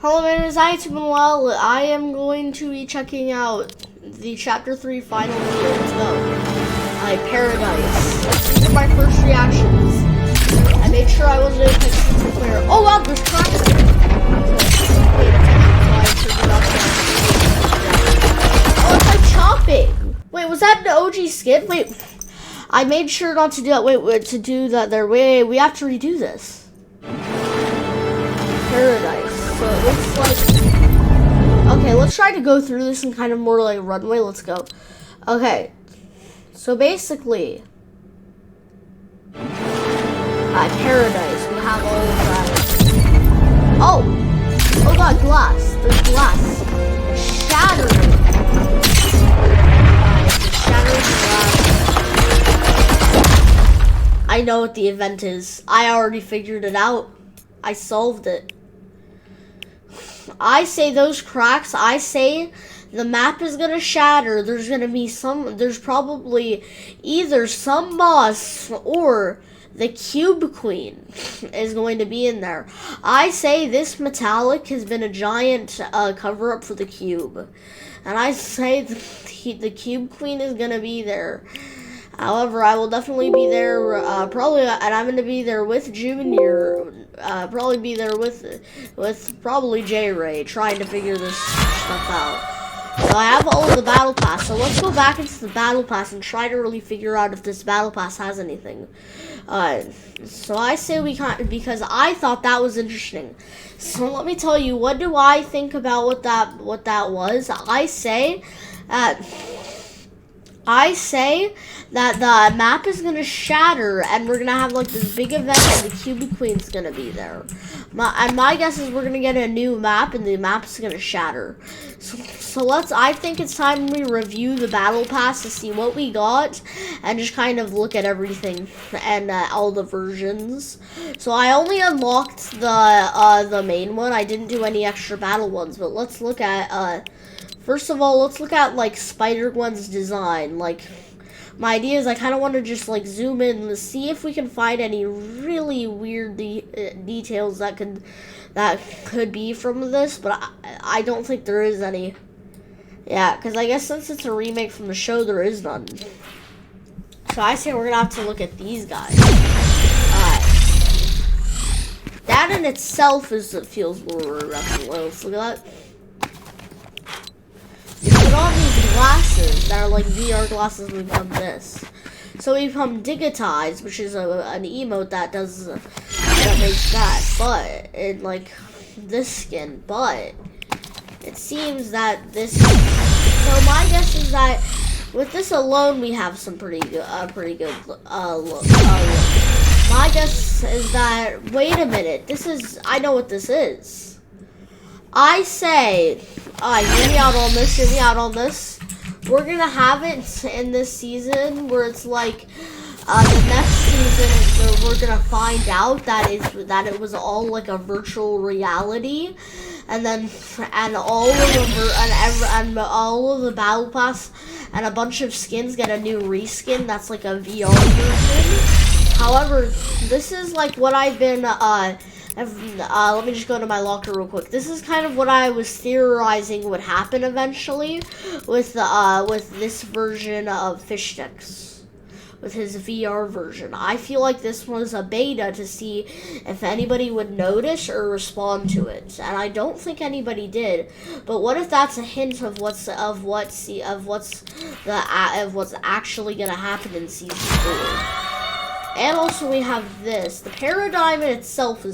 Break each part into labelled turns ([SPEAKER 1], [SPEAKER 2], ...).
[SPEAKER 1] Hello, my name is attitube, and well, I am going to be checking out the Chapter 3 final video. Let's go. Paradise. These are my first reactions. I made sure I wasn't in picture player. Oh wow, there's cracks. Oh, it's like chopping. Wait, was that an OG skin? Wait, I made sure not to do that. Wait, to do that there. Wait, we have to redo this. Paradise. So it looks like... Okay, let's try to go through this in kind of more like runway. Let's go. Okay. So basically... Paradise. We have all of that. Oh! Oh god, glass. There's glass. Shattering. Shattering glass. I know what the event is. I already figured it out. I solved it. I say those cracks, I say the map is gonna shatter. There's gonna be there's probably either some boss or the Cube Queen is going to be in there. I say this metallic has been a giant cover up for the cube. And I say the Cube Queen is gonna be there. However, I will definitely be there, probably, and I'm going to be there with Junior, probably be there with probably J-Ray, trying to figure this stuff out. So I have all of the battle pass, so let's go back into the battle pass and try to really figure out if this battle pass has anything. So I say we can't, because I thought that was interesting. So let me tell you, what do I think about what that was? I say that the map is going to shatter and we're going to have like this big event and the Cube Queen's going to be there. My guess is we're going to get a new map and the map's going to shatter. So I think it's time we review the battle pass to see what we got and just kind of look at everything and all the versions. So I only unlocked the main one. I didn't do any extra battle ones, but let's look at first of all, let's look at like Spider-Gwen's design. Like, my idea is I kind of want to just like zoom in and see if we can find any really weird details that could be from this, but I don't think there is any. Yeah, because I guess since it's a remake from the show, there is none. So I say we're gonna have to look at these guys. That in itself feels more rough. Let's look at that. You put on these glasses that are like VR glasses, we become this. So we become digitized, which is an emote that makes that, but in like this skin. But it seems that this. So my guess is that with this alone, we have some pretty good look. My guess is that wait a minute, I know what this is. I say, hear me out on this. We're gonna have it in this season where it's like, the next season we're gonna find out that it was all like a virtual reality, and all of the battle pass and a bunch of skins get a new reskin that's like a VR version. However, this is like what I've been let me just go to my locker real quick. This is kind of what I was theorizing would happen eventually with this version of Fish Sticks, with his VR version. I feel like this was a beta to see if anybody would notice or respond to it, and I don't think anybody did. But what if that's a hint of what's actually gonna happen in season 4? And also we have this. The paradigm in itself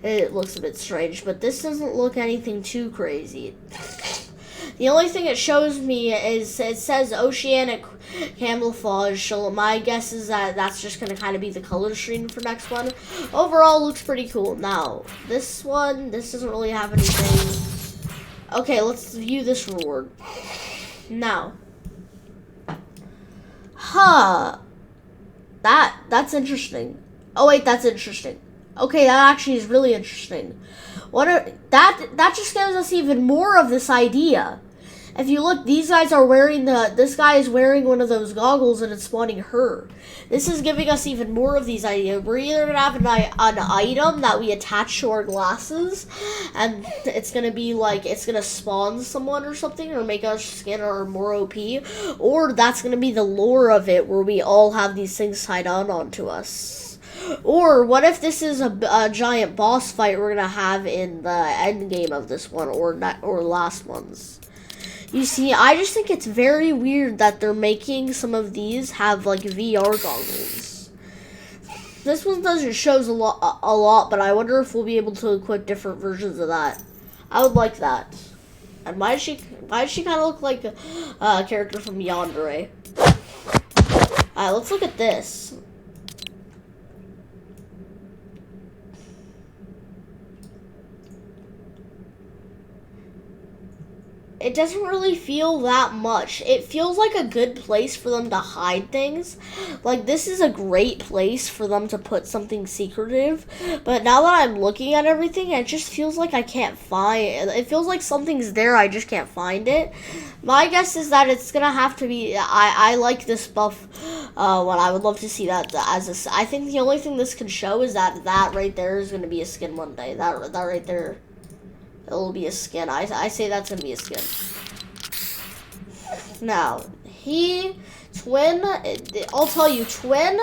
[SPEAKER 1] it looks a bit strange, but this doesn't look anything too crazy. The only thing it shows me is it says oceanic camouflage, so my guess is that that's just going to kind of be the color screen for next one. Overall, looks pretty cool. Now, this doesn't really have anything. Okay, let's view this reward. Now. That's interesting. Oh wait, that's interesting. Okay, that actually is really interesting. That just gives us even more of this idea. If you look, these guys are wearing this guy is wearing one of those goggles and it's spawning her. This is giving us even more of these ideas. We're either going to have an item that we attach to our glasses and it's going to be like, it's going to spawn someone or something or make our skin or more OP, or that's going to be the lore of it where we all have these things tied on onto us. Or what if this is a giant boss fight we're gonna have in the end game of this one, or last ones? You see, I just think it's very weird that they're making some of these have like VR goggles. This one doesn't shows a lot, but I wonder if we'll be able to equip different versions of that. I would like that. And why does she kind of look like a character from Yandere? Alright, let's look at this. It doesn't really feel that much. It feels like a good place for them to hide things. Like, this is a great place for them to put something secretive. But now that I'm looking at everything, it just feels like I can't find it. It feels like something's there, I just can't find it. My guess is that it's gonna have to be, I like this buff, what I would love to see that as a, I think the only thing this can show is that right there is gonna be a skin one day. That right there. It'll be a skin. I say that's gonna be a skin. Now, Twin, I'll tell you, Twin,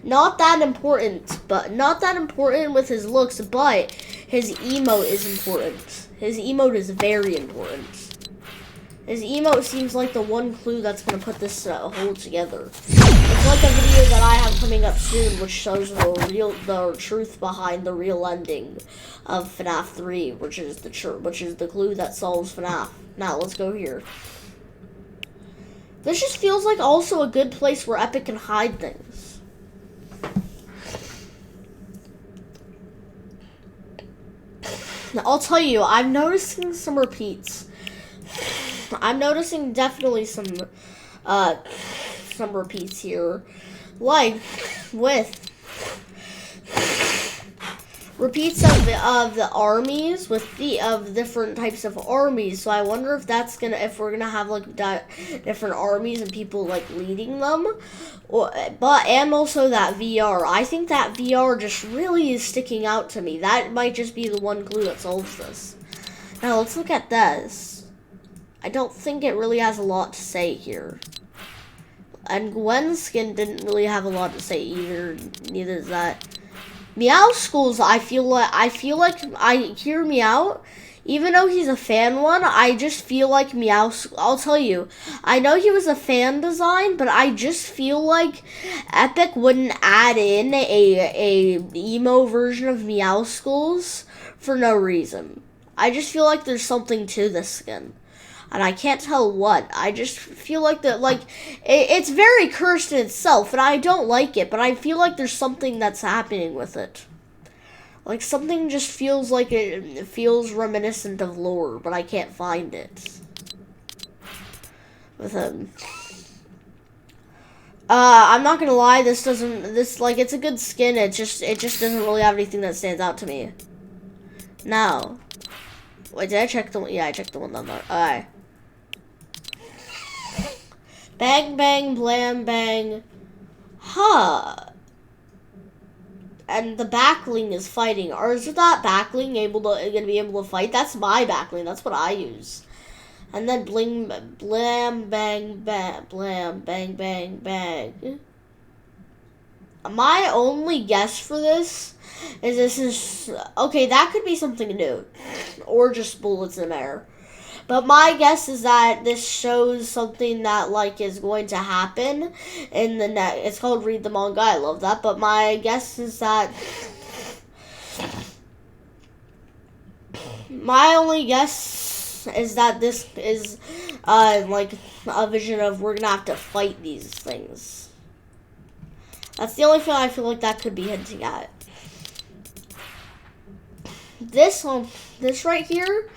[SPEAKER 1] not that important, but not that important with his looks, but his emote is important. His emote is very important. His emote seems like the one clue that's gonna put this whole together. It's like a video that I have coming up soon, which shows the truth behind the real ending of FNAF 3, which is the clue that solves FNAF. Now let's go here. This just feels like also a good place where Epic can hide things. Now, I'll tell you, I'm noticing some repeats. I'm noticing definitely some repeats here, like with repeats of the armies with different types of armies. So I wonder if if we're gonna have like different armies and people like leading them, and also that VR. I think that VR just really is sticking out to me. That might just be the one clue that solves this. Now let's look at this. I don't think it really has a lot to say here. And Gwen's skin didn't really have a lot to say either. Neither does that. Meow Schools, I feel like I hear Meow. Even though he's a fan one, I just feel like Meow. I'll tell you, I know he was a fan design, but I just feel like Epic wouldn't add in a emo version of Meow Schools for no reason. I just feel like there's something to this skin. And I can't tell what. I just feel like it's very cursed in itself, and I don't like it, but I feel like there's something that's happening with it. Like, something just feels like it feels reminiscent of lore, but I can't find it. With him. I'm not gonna lie, it's a good skin, it just doesn't really have anything that stands out to me. Now. Wait, did I check the one? Yeah, I checked the one down there. Alright. Bang, bang, blam, bang. Huh. And the backling is fighting. Or is that backling gonna be able to fight? That's my backling. That's what I use. And then bling, blam, bang, bang, blam, bang, bang, bang. My only guess for this is okay, that could be something new. Or just bullets in air. But my guess is that this shows something that like is going to happen in the next. It's called Read the Manga. I love that. But my guess is that my only guess is that this is like a vision of we're gonna have to fight these things. That's the only thing I feel like that could be hinting at. This right here,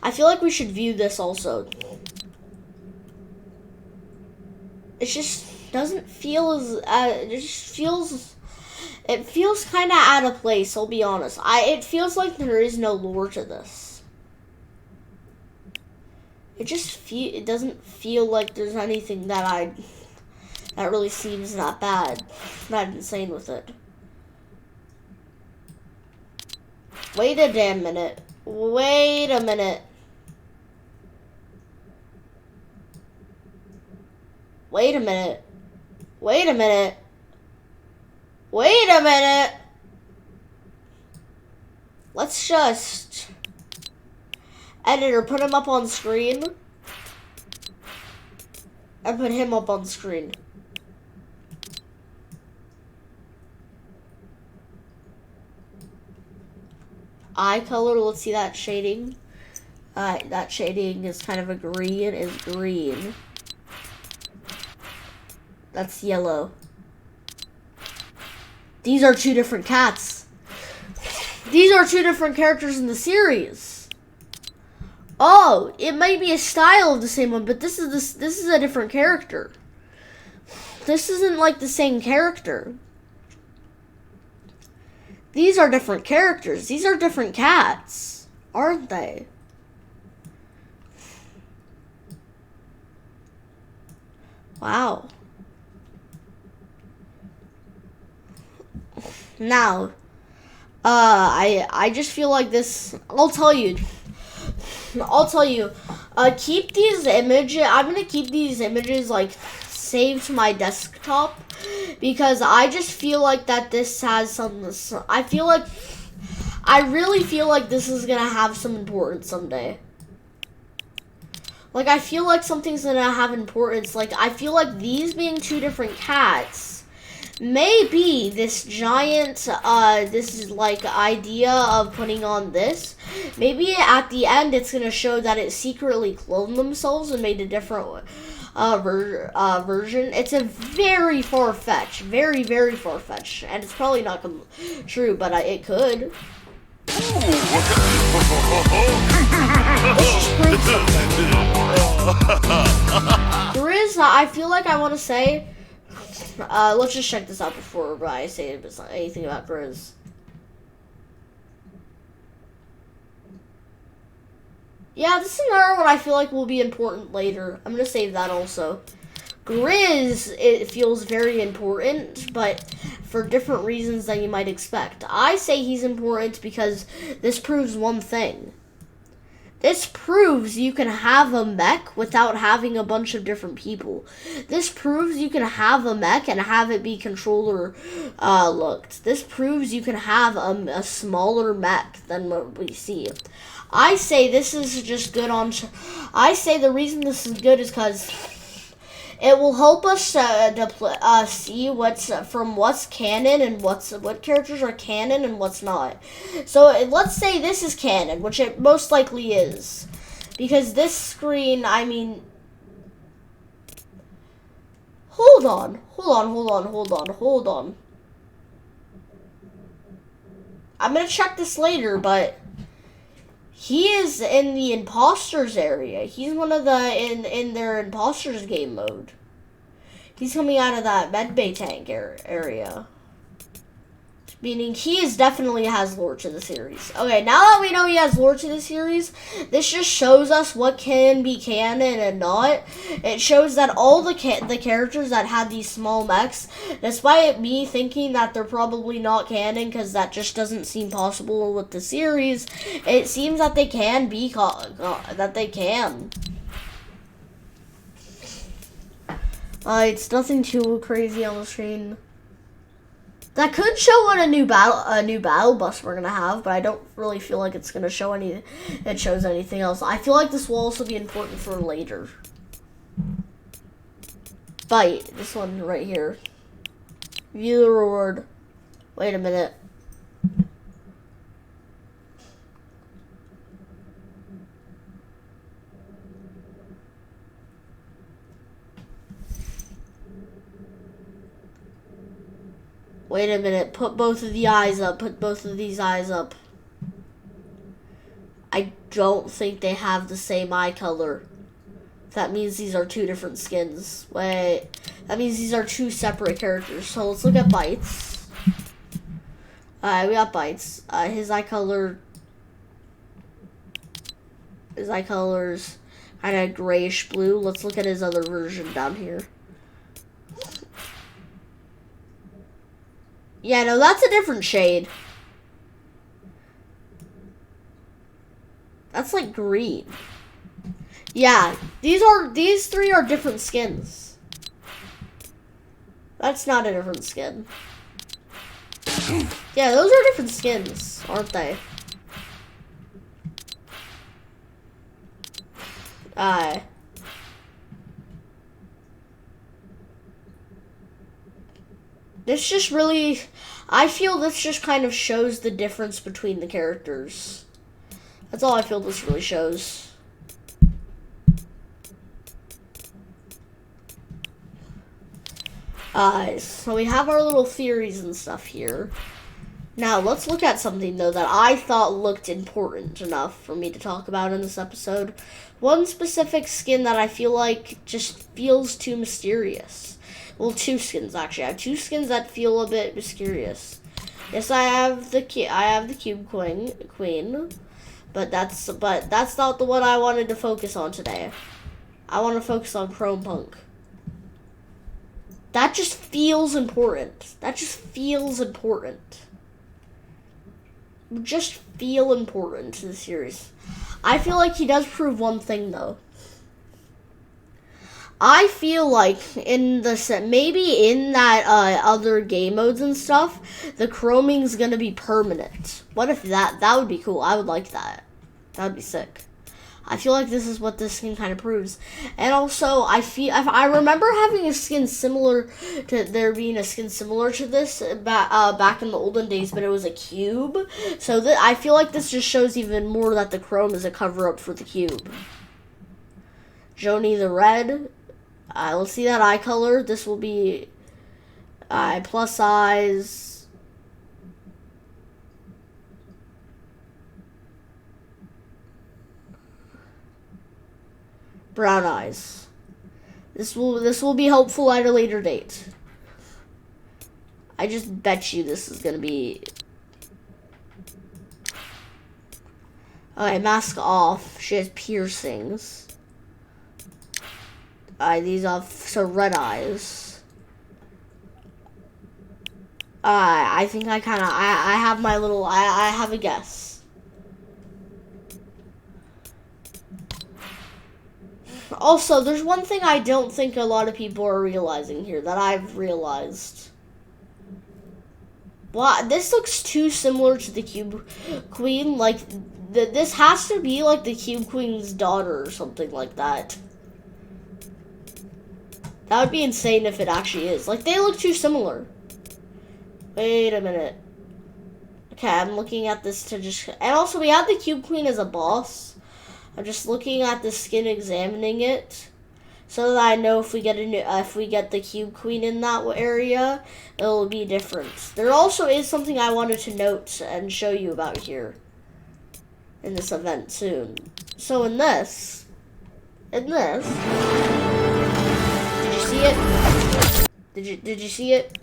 [SPEAKER 1] I feel like we should view this also. It just doesn't feel it feels kind of out of place, I'll be honest. It feels like there is no lore to this. it doesn't feel like there's anything that really seems that bad, not insane with it. Wait a damn minute. Wait a minute. Wait a minute. Wait a minute. Wait a minute. Let's just... Editor, put him up on screen. And put him up on screen. Eye color, let's see that shading. That shading is kind of a green, is green. That's yellow. These are two different cats. These are two different characters in the series. Oh, it might be a style of the same one, but this is a different character. This isn't like the same character. These are different characters. These are different cats, aren't they? Wow. Now, I just feel like this. I'll tell you. Keep these images. I'm gonna keep these images like saved to my desktop because I just feel like that this has some. I really feel like this is gonna have some importance someday. Like I feel like something's gonna have importance. Like I feel like these being two different cats. Maybe this giant, this is like idea of putting on this. Maybe at the end it's gonna show that it secretly cloned themselves and made a different version. It's a very far-fetched, very, very far-fetched, and it's probably not true, but it could. Grizz, I feel like I want to say. Let's just check this out before I say anything about Grizz. Yeah, this is another one I feel like will be important later. I'm gonna save that also. Grizz, it feels very important, but for different reasons than you might expect. I say he's important because this proves one thing. This proves you can have a mech without having a bunch of different people. This proves you can have a mech and have it be controller looked. This proves you can have a smaller mech than what we see. I say this is just good on... I say the reason this is good is because it will help us see what's canon and what characters are canon and what's not. So let's say this is canon, which it most likely is, because this screen. I mean, hold on. I'm gonna check this later, but he is in the imposters area. He's one of the in their imposters game mode. He's coming out of that medbay tank area. Meaning he definitely has lore to the series. Okay, now that we know he has lore to the series, this just shows us what can be canon and not. It shows that all the characters that had these small mechs, despite me thinking that they're probably not canon because that just doesn't seem possible with the series, it seems that they can be that they can. It's nothing too crazy on the screen. That could show what a new battle bus we're gonna have, but I don't really feel like it's gonna show it shows anything else. I feel like this will also be important for later. Bite, this one right here. View the reward. Wait a minute. Wait a minute, put both of the eyes up, put both of these eyes up. I don't think they have the same eye color. That means these are two different skins. Wait, that means these are two separate characters. So let's look at Bites. Alright, we got Bites. His eye color's kind of grayish blue. Let's look at his other version down here. Yeah, no, that's a different shade. That's like green. Yeah, these three are different skins. That's not a different skin. Yeah, those are different skins, aren't they? This just really, I feel this just kind of shows the difference between the characters. That's all I feel this really shows. So we have our little theories and stuff here. Now, let's look at something, though, that I thought looked important enough for me to talk about in this episode. One specific skin that I feel like just feels too mysterious. Well, two skins, actually. I have two skins that feel a bit mysterious. Yes, I have the Cube Queen, but that's not the one I wanted to focus on today. I want to focus on Chrome Punk. That just feels important. That just feels important. Just feel important to the series. I feel like he does prove one thing, though. I feel like maybe in that other game modes and stuff, the chroming's gonna be permanent. What if that would be cool? I would like that. That would be sick. I feel like this is what this skin kind of proves. And also, I remember having a skin similar to, there being a skin similar to this back in the olden days, but it was a cube. So I feel like this just shows even more that the chrome is a cover-up for the cube. Joni the red. Let's see that eye color. This will be plus size. Brown eyes. This will be helpful at a later date. I just bet you this is gonna be. Okay, mask off. She has piercings. These off. So red eyes. I think I have my little. I have a guess. Also, there's one thing I don't think a lot of people are realizing here that I've realized. Well, this looks too similar to the Cube Queen. Like, this has to be like the Cube Queen's daughter or something like that. That would be insane if it actually is. Like, they look too similar. Wait a minute. Okay, I'm looking at this to just... And also, we have the Cube Queen as a boss. I'm just looking at the skin, examining it, so that I know if we get the Cube Queen in that area, it'll be different. There also is something I wanted to note and show you about here in this event soon. So in this, did you see it? Did you see it?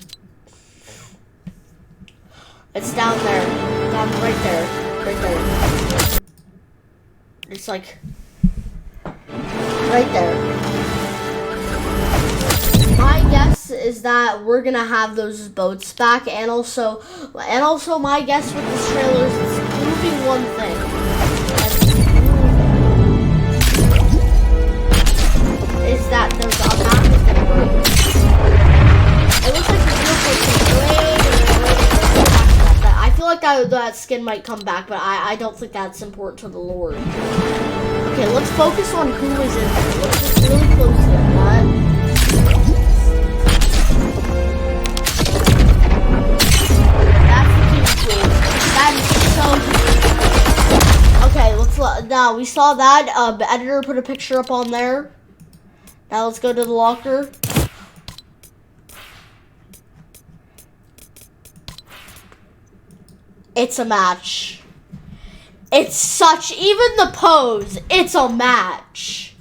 [SPEAKER 1] It's down there, right there. It's like right there. My guess is that we're gonna have those boats back, and also my guess with this trailer is it's proving one thing. Is that there's a map is gonna break. It looks like the I feel like that skin might come back, but I don't think that's important to the lore. Okay, let's focus on who is in there. Let's look really closely at that. That's the Cube Queen. That is so good. Okay, now we saw that. The editor put a picture up on there. Now let's go to the locker. It's a match. It's even the pose, it's a match.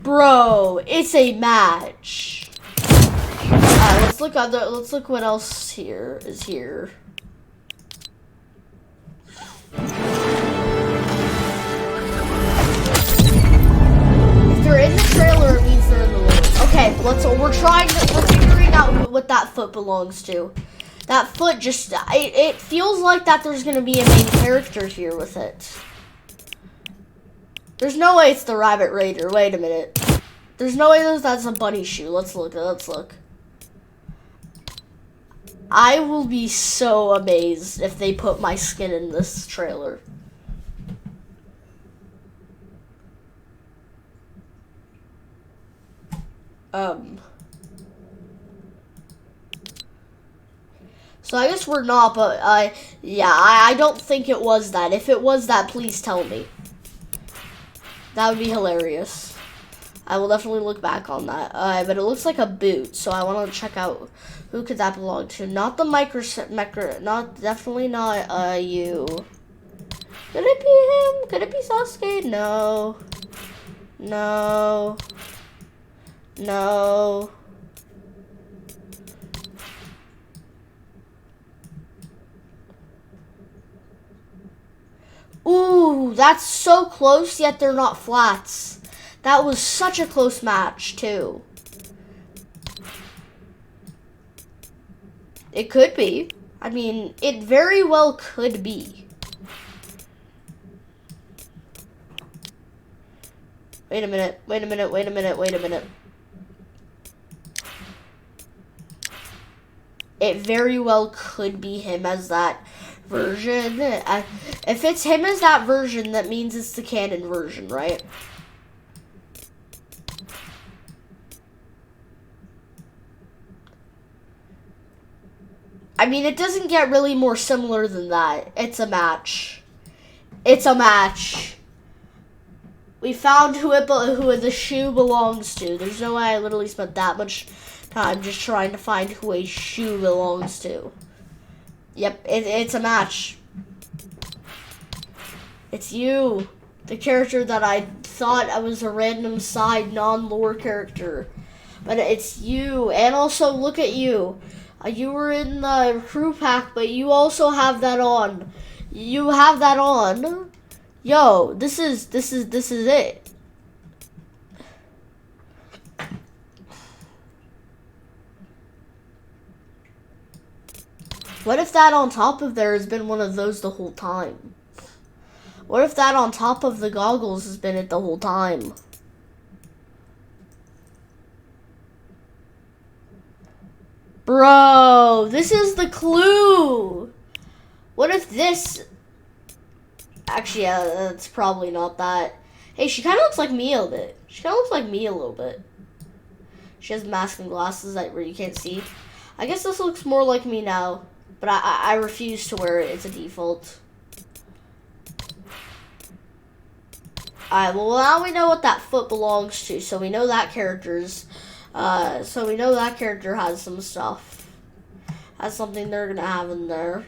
[SPEAKER 1] Bro, it's a match. Alright, let's look what else here is here. If we're figuring out what that foot belongs to. That foot just, it feels like that there's gonna be a main character here with it. There's no way it's the Rabbit Raider. Wait a minute. There's no way that's a bunny shoe. Let's look. I will be so amazed if they put my skin in this trailer. So I guess we're not, but yeah, I don't think it was that. If it was that, please tell me. That would be hilarious. I will definitely look back on that. But it looks like a boot, so I want to check out who could that belong to. Not the definitely not you. Could it be him? Could it be Sasuke? No. No. No. Ooh, that's so close, yet they're not flats. That was such a close match, too. It could be. I mean, it very well could be. Wait a minute. It very well could be him as that version. If it's him as that version, that means it's the canon version, right? I mean, it doesn't get really more similar than that. It's a match. It's a match. We found who the shoe belongs to. There's no way I literally spent that much time just trying to find who a shoe belongs to. Yep, it's a match. It's you. The character that I thought I was a random side non-lore character. But it's you. And also, look at you. You were in the crew pack, but you also have that on. You have that on. Yo, this is it. What if that on top of there has been one of those the whole time? What if that on top of the goggles has been it the whole time? Bro, this is the clue. What if this... Actually, yeah, that's probably not that. Hey, she kind of looks like me a bit. She kind of looks like me a little bit. She has mask and glasses where you can't see. I guess this looks more like me now. But I refuse to wear it. It's a default. Alright, well now we know what that foot belongs to. So we know that character's... so we know that character has some stuff. Has something they're gonna have in there.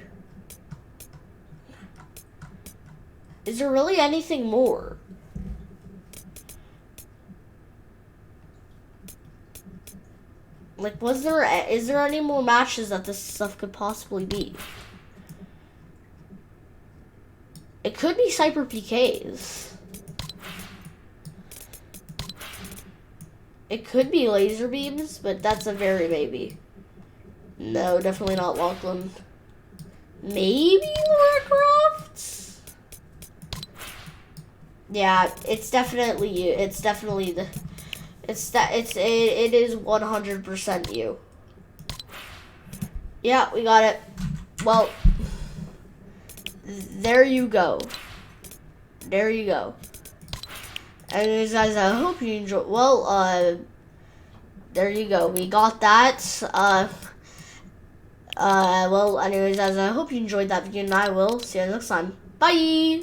[SPEAKER 1] Is there really anything more? Like, is there any more matches that this stuff could possibly be? It could be Cyber PKs. It could be laser beams, but that's a very maybe. No, definitely not Lachlan. Maybe Lara Croft? Yeah, it's definitely you. It's definitely the... It is 100% you. Yeah, we got it. Well, there you go. There you go. And guys, I hope you enjoy. Well, there you go. We got that. Well, anyways, guys, I hope you enjoyed that video, and I will see you next time. Bye.